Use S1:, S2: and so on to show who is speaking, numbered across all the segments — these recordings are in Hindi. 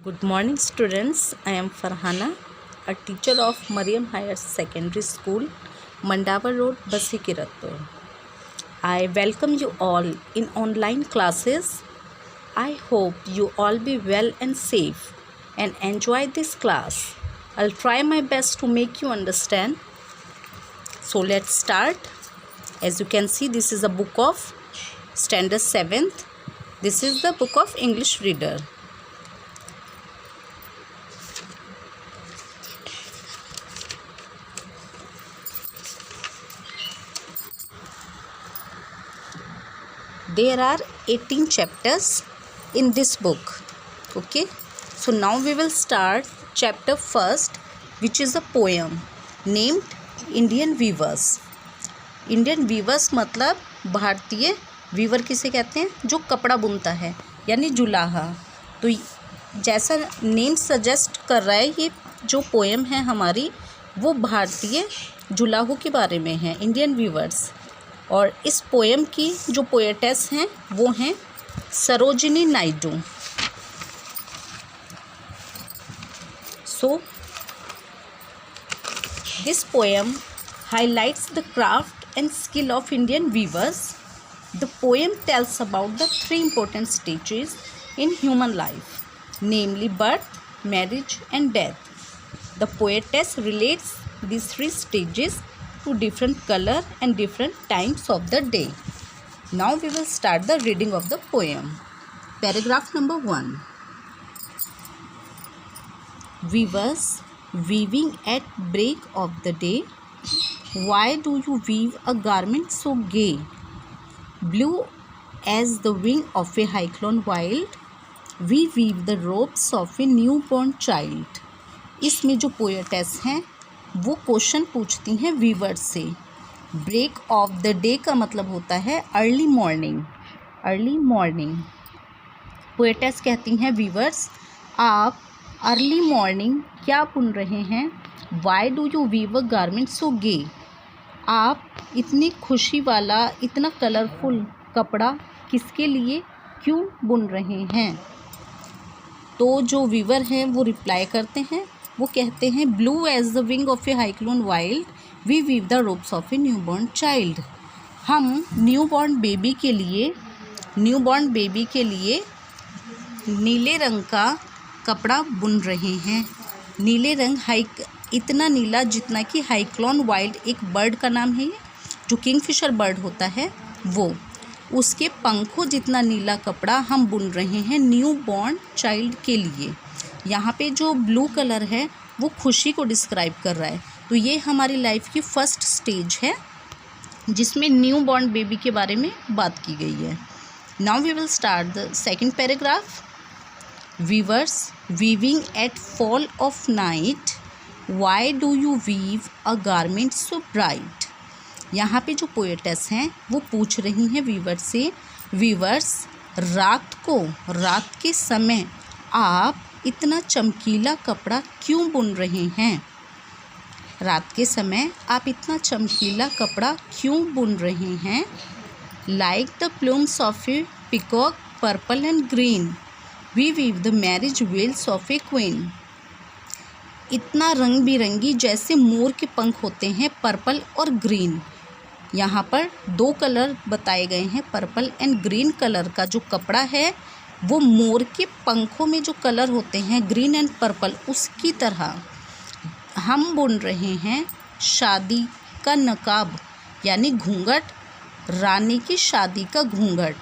S1: Good morning, students. I am Farhana, a teacher of Mariam Higher Secondary School, Mandava Road, Basi Kiratpur. I welcome you all in online classes. I hope you all be well and safe and enjoy this class. I'll try my best to make you understand. So let's start. As you can see, this is a book of Standard 7th. This is the book of English Reader. There are 18 chapters in this book. Okay, so now we will start chapter first, which is a poem named Indian Weavers. Indian Weavers मतलब भारतीय वीवर किसे कहते हैं, जो कपड़ा बुनता है, यानी जुलाहा. तो जैसा नेम सजेस्ट कर रहा है, ये जो पोएम है हमारी वो भारतीय जुलाहों के बारे में है, इंडियन वीवर्स. और इस पोएम की जो पोएटेस हैं वो हैं Sarojini Naidu. So this poem highlights the craft and skill of Indian weavers. The poem tells about the three important stages in human life, namely birth, marriage and death. The poetess relates these three stages to different color and different times of the day. Now we will start the reading of the poem. Paragraph number 1. Weavers weaving at break of the day. Why do you weave a garment so gay? Blue as the wing of a cyclone wild, we weave the robes of a newborn child. इसमें जो पोएटेस हैं वो क्वेश्चन पूछती हैं वीवर से. ब्रेक ऑफ द डे का मतलब होता है early morning. Early morning poetess कहती हैं वीवर्स, आप अर्ली मॉर्निंग क्या बुन रहे हैं. Why do you weave a garment so gay, आप इतनी खुशी वाला, इतना कलरफुल कपड़ा किसके लिए, क्यों बुन रहे हैं. तो जो वीवर हैं वो रिप्लाई करते हैं, वो कहते हैं blue as the wing of a cyclone wild we weave the robes of a newborn child. हम न्यूबॉर्न बेबी के लिए नीले रंग का कपड़ा बुन रहे हैं. नीले रंग इतना नीला जितना कि साइक्लोन वाइल्ड एक बर्ड का नाम है, जो किंगफिशर बर्ड होता है, वो उसके पंखों जितना नीला कपड़ा हम बुन रहे हैं न्यू बॉर्न चाइल्ड के लिए. यहाँ पे जो ब्लू कलर है वो खुशी को डिस्क्राइब कर रहा है. तो ये हमारी लाइफ की फर्स्ट स्टेज है जिसमें न्यू बॉर्न बेबी के बारे में बात की गई है. Now we will start the second paragraph. Weavers weaving at fall of night, why do you weave a garment so bright. यहाँ पे जो पोएटेस हैं वो पूछ रही हैं वीवर से, वीवर्स रात के समय आप इतना चमकीला कपड़ा क्यों बुन रहे हैं. रात के समय आप इतना चमकीला कपड़ा क्यों बुन रहे हैं. Like the plumes of a peacock purple and green we weave the marriage veils of a queen. इतना रंग बिरंगी जैसे मोर के पंख होते हैं, पर्पल और ग्रीन. यहाँ पर दो कलर बताए गए हैं, पर्पल एंड ग्रीन कलर का जो कपड़ा है वो मोर के पंखों में जो कलर होते हैं ग्रीन एंड पर्पल, उसकी तरह हम बुन रहे हैं शादी का नकाब, यानी घूंघट, रानी की शादी का घूंघट.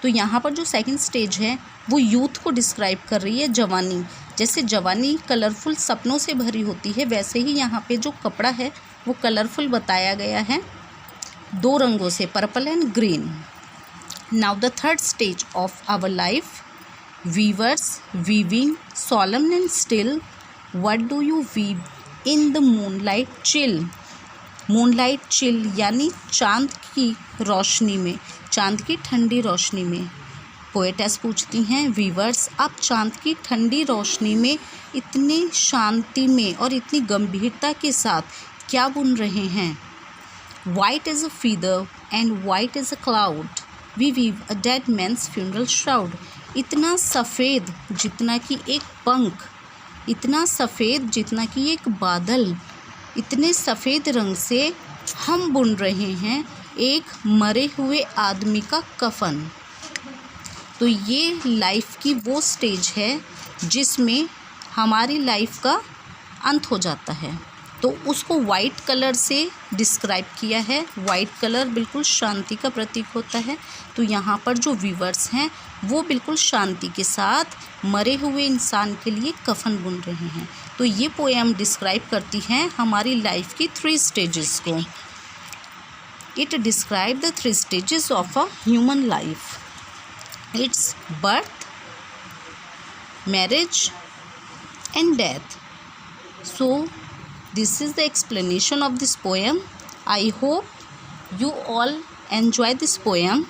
S1: तो यहाँ पर जो सेकंड स्टेज है वो यूथ को डिस्क्राइब कर रही है, जवानी. जैसे जवानी कलरफुल सपनों से भरी होती है, वैसे ही यहाँ पे जो कपड़ा है वो कलरफुल बताया गया है, दो रंगों से, purple and green. Now the third stage of our life. Weavers weaving solemn and still, what do you weave in the moonlight chill. Moonlight chill यानी चांद की रोशनी में, चांद की ठंडी रोशनी में. पोएटेस पूछती हैं वीवर्स, आप चांद की ठंडी रोशनी में इतनी शांति में और इतनी गंभीरता के साथ क्या बुन रहे हैं. White is a feather and white is a cloud we weave a dead man's funeral shroud. इतना सफ़ेद जितना कि एक पंख, इतना सफ़ेद जितना कि एक बादल, इतने सफ़ेद रंग से हम बुन रहे हैं एक मरे हुए आदमी का कफन। तो ये लाइफ की वो स्टेज है जिसमें हमारी लाइफ का अंत हो जाता है। तो उसको वाइट कलर से डिस्क्राइब किया है। वाइट कलर बिल्कुल शांति का प्रतीक होता है। तो यहाँ पर जो व्यूवर्स हैं वो बिल्कुल शांति के साथ मरे हुए इंसान के लिए कफन बुन रहे हैं। तो ये पोएम डिस्क्राइब करती हैं हमारी लाइफ की 3 स्टेजेस को। It describe the 3 stages of a human life. It's birth, marriage and death. So this is the explanation of this poem. I hope you all enjoy this poem.